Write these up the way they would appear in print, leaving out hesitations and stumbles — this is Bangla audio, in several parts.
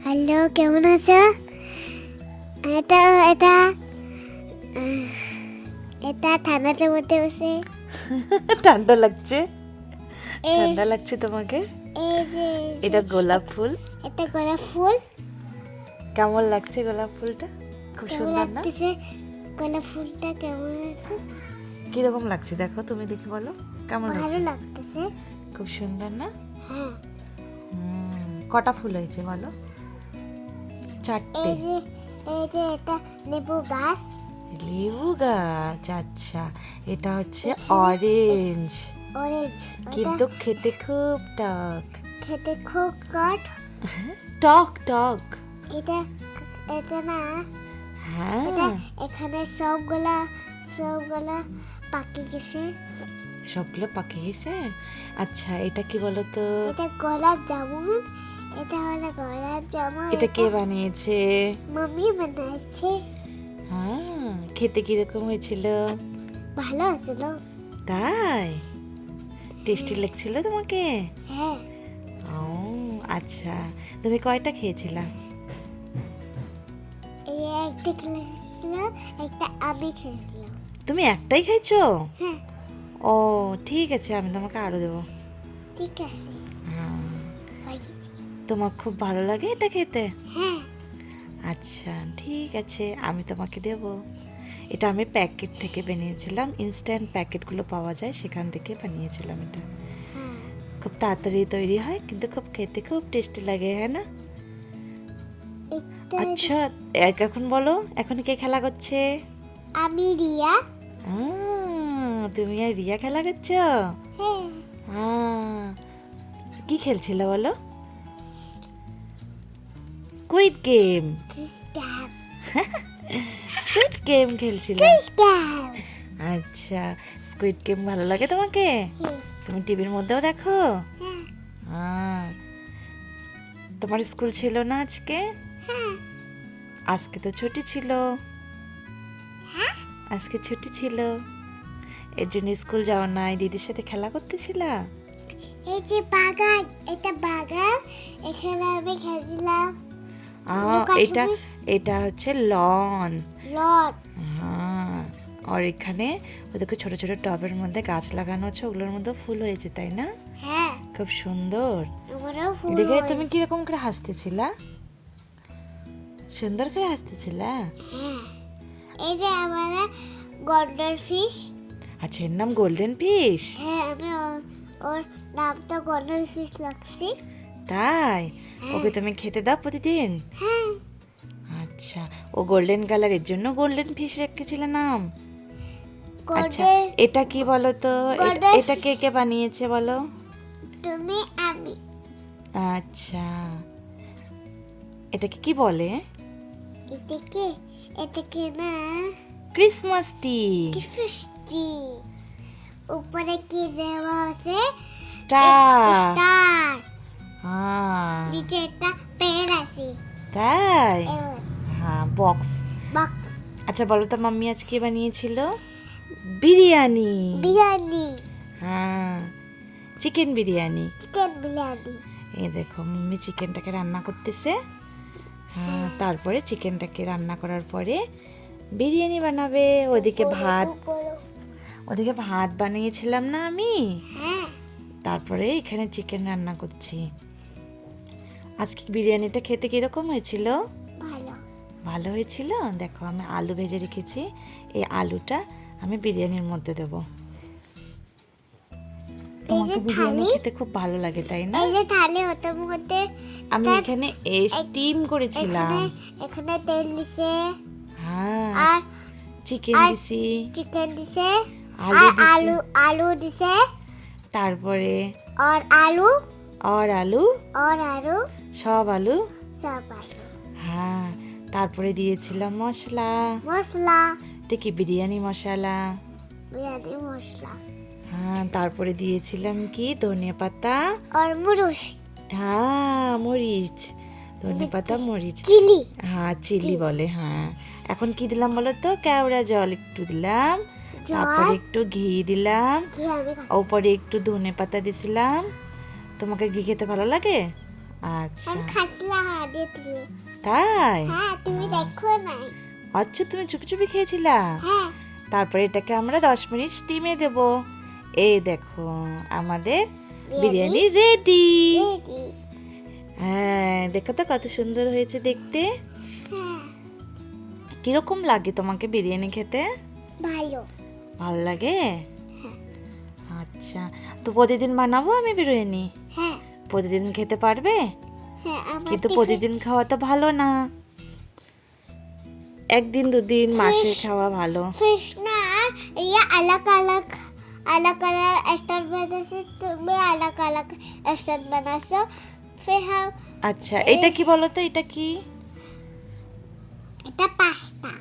হ্যালো, কেমন আছো? এটা এটা এটা ঠান্ডাতে মধ্যে বসে ঠান্ডা লাগছে? এই ঠান্ডা লাগছে তোমাকে? এই যে এটা গোলাপ ফুল। এটা গোলাপ ফুল। কেমন লাগছে গোলাপ ফুলটা? খুব কেমন সুন্দর না? লাগতেছে গোলাপ ফুলটা? কেমন আছে? কিরকম লাগছে দেখো, তুমি দেখে বলো কেমন ভালো লাগছে? লাগতেছে। খুব সুন্দর না? হ্যাঁ, কটা ফুল হয়েছে বলো? 4টে। এই যে এটা লেবু গাছ। লেবু গাছ, আচ্ছা। এটা হচ্ছে অরেঞ্জ, অরেঞ্জ। কিন্তু খেতে খুব টক। খেতে খুব কট। টক টক। এটা এটা না, এটা হ্যাঁ, এখানে সবগুলা পাকি গেছে। সবগুলো পাকে গেছে। আচ্ছা, এটা কি বলো তো? এটা গোলাপ জামুন। এটা হলো গোলাপ জামুন। এটা কে বানিয়েছে? মাম্মি বানাইছে। হ্যাঁ, খেতে কিরকম হয়েছিল? ভালো আছিল। তাই? টেস্টি লাগছিল তোমাকে? হ্যাঁ, ও আচ্ছা, তুমি কয়টা খেয়েছিলা? এই একটা খেয়েছিলাম, একটা আমি খেয়েছিলাম। তুমি একটাই খেয়েছো? হ্যাঁ, ও ঠিক আছে, আমি তোমাকে আরো দেবো। ঠিক আছে। হ্যাঁ, হয়ে গেছে। তোমার খুব ভালো লাগে এটা খেতে? হ্যাঁ, আচ্ছা ঠিক আছে, আমি তোমাকে দেব। এটা আমি প্যাকেট থেকে বানিয়েছিলাম, ইনস্ট্যান্ট প্যাকেটগুলো পাওয়া যায়, সেখান থেকে বানিয়েছিলাম এটা। হ্যাঁ। খুব তাড়াতাড়ি তৈরি হয়, কিন্তু খুব খেতে খুব টেস্টি লাগে, হ্যাঁ না? এটা আচ্ছা, এখন বলো, এখন কে খেলা করছে? আমি রিয়া। তুমি আর রিয়া খেলা করছো? হ্যাঁ, কি খেলছিল বলো? Squid game. Crystal. Squid game খেলছিল? ক্রিস্টাল। আচ্ছা, স্কুইড গেম ভালো লাগে তোমাকে? হ্যাঁ, তুমি টিভির মধ্যেও দেখো? হ্যাঁ, তোমার স্কুল ছিল না আজকে? হ্যাঁ। আজকে তো ছুটি ছিল। আজকে ছুটি ছিল, এর জন্য স্কুল যাও নাই, দিদির সাথে খেলা করতেছিলা? এই যে বাগান, এটা বাগান। এখানে আমি খেলছিলাম। এটা এটা হচ্ছে লন। লট। হ্যাঁ, আর এখানে ওদেরকে ছোট ছোট টবের মধ্যে গাছ লাগানো আছে, ওগুলোর মধ্যে ফুল হয়েছে, তাই না? হ্যাঁ, খুব সুন্দর। আমারও ফুল দেখে তুমি হয়েছে। কিরকম করে হাসতেছিলা? সুন্দর করে হাসতেছিলা? হ্যাঁ, এই যে আমার গন্ডার ফিশ। আচ্ছা, এর নাম গোল্ডেন ফিশ? হ্যাঁ, আমি ওর নামটা গন্ডার ফিশ লাগছি। তাই? ওকে তুমি খেতে দাও প্রতিদিন? হ্যাঁ, আচ্ছা, ও গোল্ডেন কালার, এর জন্য গোল্ডেন ফিশ রেখেছিল নাম? আচ্ছা, গোল্ডেন। এটা কি বলো তো? Golden এটা কে কে বানিয়েছে বলো? তুমি, আমি। আচ্ছা, এটাকে কি বলে? এটাকে না, ক্রিসমাস ট্রি। কি ফিশটি। উপরে কি দেওয়া আছে? স্টার। স্টার। হ্যাঁ, নিচে একটা পেন আছে। তাই? হ্যাঁ, বক্স। বক্স। আচ্ছা বলো তো, মাম্মি আজকে বানিয়েছিল বিরিয়ানি। বিরিয়ানি। হ্যাঁ, চিকেন বিরিয়ানি। চিকেন বিরিয়ানি। এই দেখো, মাম্মি চিকেনটাকে রান্না করতেছে। হ্যাঁ, তারপরে চিকেনটাকে রান্না করার পরে বিরিয়ানি বানাবে। ওদিকে ভাত বানিয়েছিলাম না আমি, হ্যাঁ, তারপরে এখানে চিকেন রান্না করছি। আজকে বিরিয়ানিটা খেতে কিরকম হয়েছিল? ভালো। ভালো হয়েছিল। দেখো, আমি আলু ভেজে রেখেছি, এই আলুটা আমি বিরিয়ানির মধ্যে দেবো। তোমাকে বিরিয়ানি খেতে খুব ভালো লাগে, তাই না? এই যে থালি ওটার মধ্যে আমি এখানে স্টিম করেছিলাম। এখানে তেল দিছে। হ্যাঁ, আর চিকেন দিছি, চিকেন দিছে। আলু দিছি, আলু দিছে। তারপরে আর আলু। সব আলু। সব আলু। হ্যাঁ, তারপরে দিয়েছিলাম মশলা। মশলা। এটা কি বিরিয়ানি মশলা? বিরিয়ানি মশলা। হ্যাঁ, তারপরে দিয়েছিলাম কি ধনিয়া পাতা আর মরিচ। হ্যাঁ, মরিচ, ধনিয়া পাতা, মরিচ। চিলি। হ্যাঁ, চিলি বলে। হ্যাঁ, এখন কি দিলাম বলো তো? কেওড়া জল একটু দিলাম, তারপরে একটু ঘি দিলাম, ওপরে একটু ধনে পাতা দিছিলাম। তোমাকে ঘি খেতে ভালো লাগে? আচ্ছা, খাসলা বানিয়েছিলে। তাই? হ্যাঁ, তুমি দেখো নাই। আচ্ছা, তুমি চুপি চুপি খেয়েছিলা? হ্যাঁ, তারপরে এটাকে আমরা 10 মিনিট স্টিমে দেব। এই দেখো, আমাদের বিরিয়ানি রেডি। রেডি। হ্যাঁ, দেখো তো কত সুন্দর হয়েছে দেখতে। হ্যাঁ, কিরকম লাগে তোমাকে বিরিয়ানি খেতে? ভালো। ভালো লাগে? হ্যাঁ। আচ্ছা, তো প্রতিদিন বানাবো আমি বিরিয়ানি? হ্যাঁ, প্রতিদিন খেতে পারবে? হ্যাঁ, আমার কিন্তু প্রতিদিন খাওয়া তো ভালো না, একদিন দুদিন মাসে খাওয়া ভালো। फिश ना ये अलग अलग स्टार बना से तुम्हें अलग अलग स्टार बना सो फिर हम আচ্ছা, এটা কি বলো তো, এটা কি? এটা পাস্তা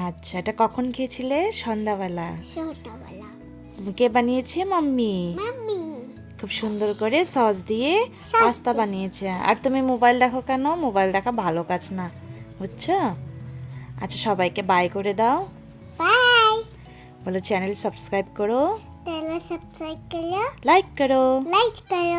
আচ্ছা, এটা কখন খেয়েছিলে? সন্ধ্যাবেলা। ছোটবেলা কে বানিয়েছে? মাম্মি। মাম্মি খুব সুন্দর করে সস দিয়ে সস পাস্তা দিয়ে। বানিয়েছে। আর তুমি মোবাইল দেখো কেন? মোবাইল দেখা ভালো কাজ না, বুঝছো? আচ্ছা, সবাইকে বাই করে দাও, बाय বলো চ্যানেল সাবস্ক্রাইব করো, चैनल सब्सक्राइब करो লাইক করো। लाइक करो